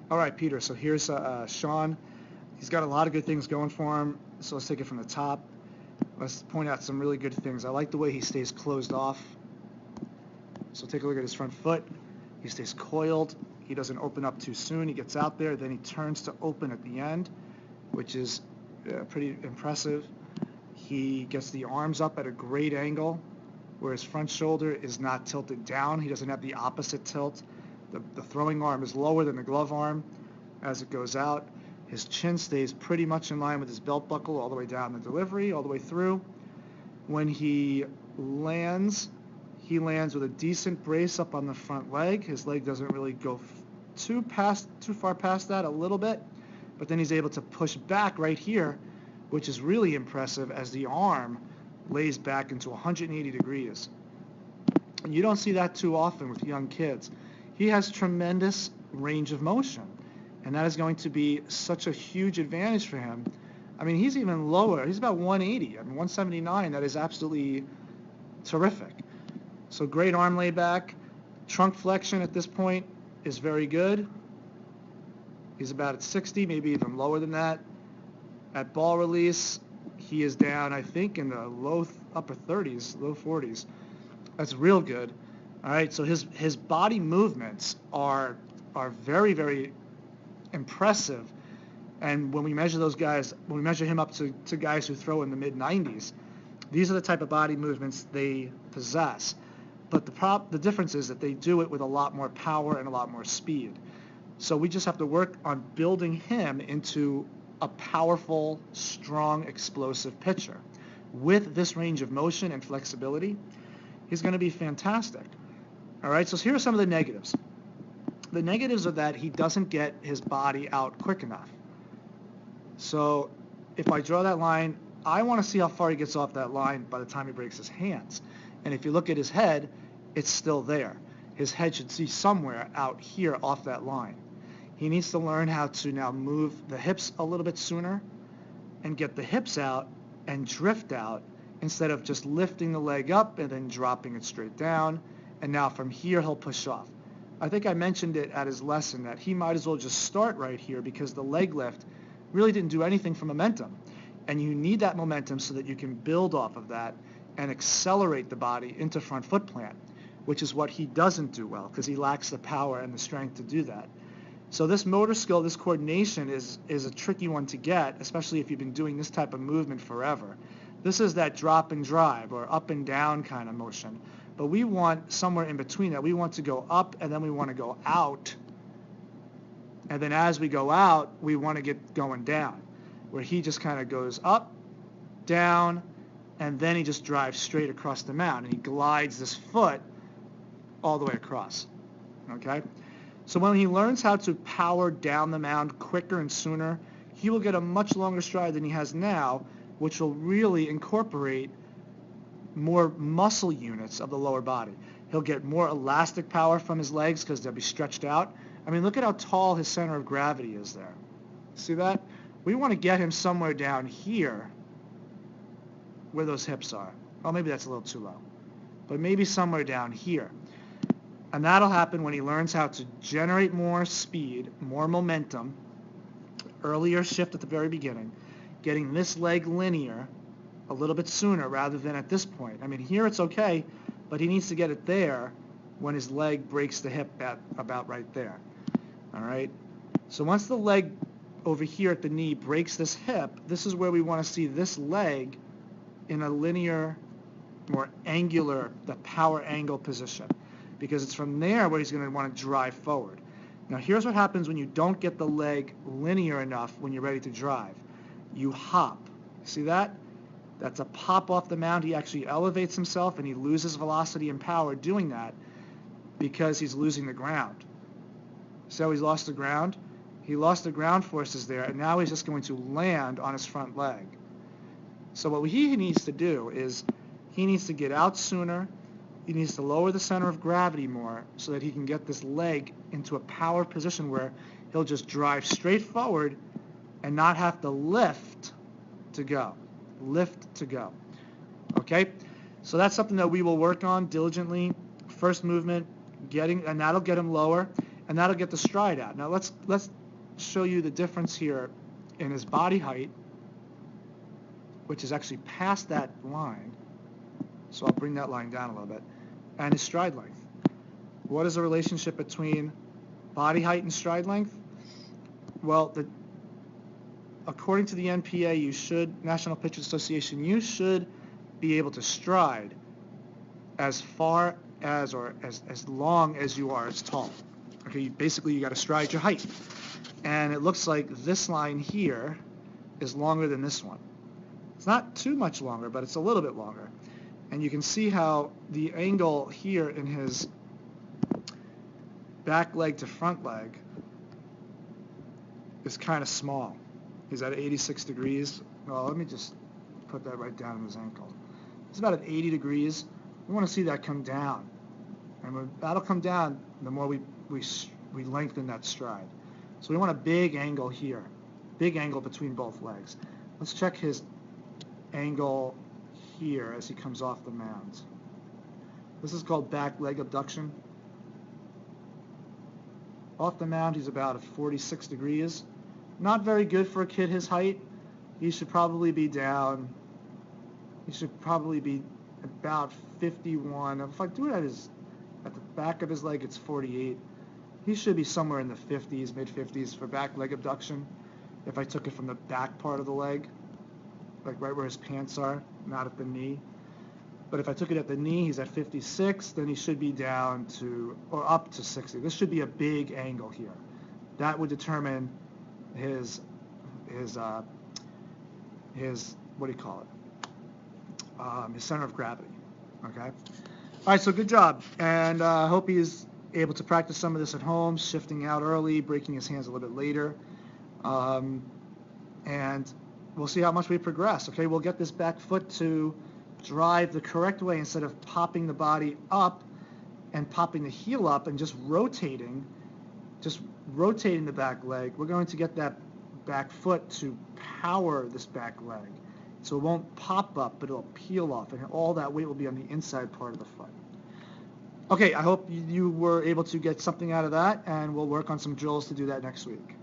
All right, Peter. So here's Sean. He's got a lot of good things going for him. So let's take it from the top. Let's point out some really good things. I like the way he stays closed off. So take a look at his front foot. He stays coiled. He doesn't open up too soon. He gets out there. Then he turns to open at the end, which is pretty impressive. He gets the arms up at a great angle, where his front shoulder is not tilted down. He doesn't have the opposite tilt. The throwing arm is lower than the glove arm as it goes out. His chin stays pretty much in line with his belt buckle all the way down the delivery, all the way through. When he lands with a decent brace up on the front leg. His leg doesn't really go too far past that, a little bit, but then he's able to push back right here, which is really impressive as the arm lays back into 180 degrees. And you don't see that too often with young kids. He has tremendous range of motion, and that is going to be such a huge advantage for him. I mean, he's even lower. He's about 180. I mean, 179. That is absolutely terrific. So great arm layback. Trunk flexion at this point is very good. He's about at 60, maybe even lower than that. At ball release, he is down, I think, in the upper 30s, low 40s. That's real good. All right, so his body movements are very, very impressive. And when we measure those guys, when we measure him up to guys who throw in the mid-90s, these are the type of body movements they possess. But the difference is that they do it with a lot more power and a lot more speed. So we just have to work on building him into a powerful, strong, explosive pitcher. With this range of motion and flexibility, he's going to be fantastic. All right, so here are some of the negatives. The negatives are that he doesn't get his body out quick enough. So if I draw that line, I want to see how far he gets off that line by the time he breaks his hands. And if you look at his head, it's still there. His head should be somewhere out here off that line. He needs to learn how to now move the hips a little bit sooner and get the hips out and drift out instead of just lifting the leg up and then dropping it straight down. And now from here, he'll push off. I think I mentioned it at his lesson that he might as well just start right here because the leg lift really didn't do anything for momentum. And you need that momentum so that you can build off of that and accelerate the body into front foot plant, which is what he doesn't do well because he lacks the power and the strength to do that. So this motor skill, this coordination is a tricky one to get, especially if you've been doing this type of movement forever. This is that drop and drive or up and down kind of motion. But we want somewhere in between that. We want to go up and then we want to go out. And then as we go out, we want to get going down, where he just kind of goes up, down, and then he just drives straight across the mound. And he glides this foot all the way across. Okay? So when he learns how to power down the mound quicker and sooner, he will get a much longer stride than he has now, which will really incorporate more muscle units of the lower body. He'll get more elastic power from his legs because they'll be stretched out. I mean, look at how tall his center of gravity is there. See that? We want to get him somewhere down here where those hips are. Oh, maybe that's a little too low. But maybe somewhere down here. And that'll happen when he learns how to generate more speed, more momentum, earlier shift at the very beginning, getting this leg linear a little bit sooner rather than at this point. I mean, here it's okay, but he needs to get it there when his leg breaks the hip at about right there. All right? So once the leg over here at the knee breaks this hip, this is where we want to see this leg in a linear, more angular, the power angle position, because it's from there where he's going to want to drive forward. Now here's what happens when you don't get the leg linear enough when you're ready to drive. You hop. See that? That's a pop off the mound. He actually elevates himself and he loses velocity and power doing that because he's losing the ground. So he's lost the ground. He lost the ground forces there, and now he's just going to land on his front leg. So what he needs to do is he needs to get out sooner. He needs to lower the center of gravity more so that he can get this leg into a power position where he'll just drive straight forward and not have to lift to go. Lift to go. Okay? So that's something that we will work on diligently. First movement, and that'll get him lower. and that'll get the stride out. Now let's show you the difference here in his body height, which is actually past that line. So I'll bring that line down a little bit, and his stride length. What is the relationship between body height and stride length? Well, according to the NPA, National Pitchers Association, you should be able to stride as far as or as long as you are as tall. Okay, basically you got to stride your height. And it looks like this line here is longer than this one. It's not too much longer, but it's a little bit longer. And you can see how the angle here in his back leg to front leg is kind of small. He's at 86 degrees. Well, let me just put that right down in his ankle. It's about at 80 degrees. We want to see that come down. And when that'll come down, the more we lengthen that stride. So we want a big angle here, big angle between both legs. Let's check his angle here as he comes off the mound. This is called back leg abduction. Off the mound, he's about at 46 degrees. Not very good for a kid his height. He should probably be down. He should probably be about 51. If I do it at the back of his leg, it's 48. He should be somewhere in the 50s, mid-50s for back leg abduction. If I took it from the back part of the leg, like right where his pants are, not at the knee. But if I took it at the knee, he's at 56, then he should be down to, or up to 60. This should be a big angle here. That would determine his what do you call it? His center of gravity. Okay. All right. So good job, and I hope he's able to practice some of this at home, shifting out early, breaking his hands a little bit later, and we'll see how much we progress. Okay. We'll get this back foot to drive the correct way instead of popping the body up and popping the heel up and just rotating the back leg. We're going to get that back foot to power this back leg. So it won't pop up, but it'll peel off, and all that weight will be on the inside part of the foot. Okay, I hope you were able to get something out of that, and we'll work on some drills to do that next week.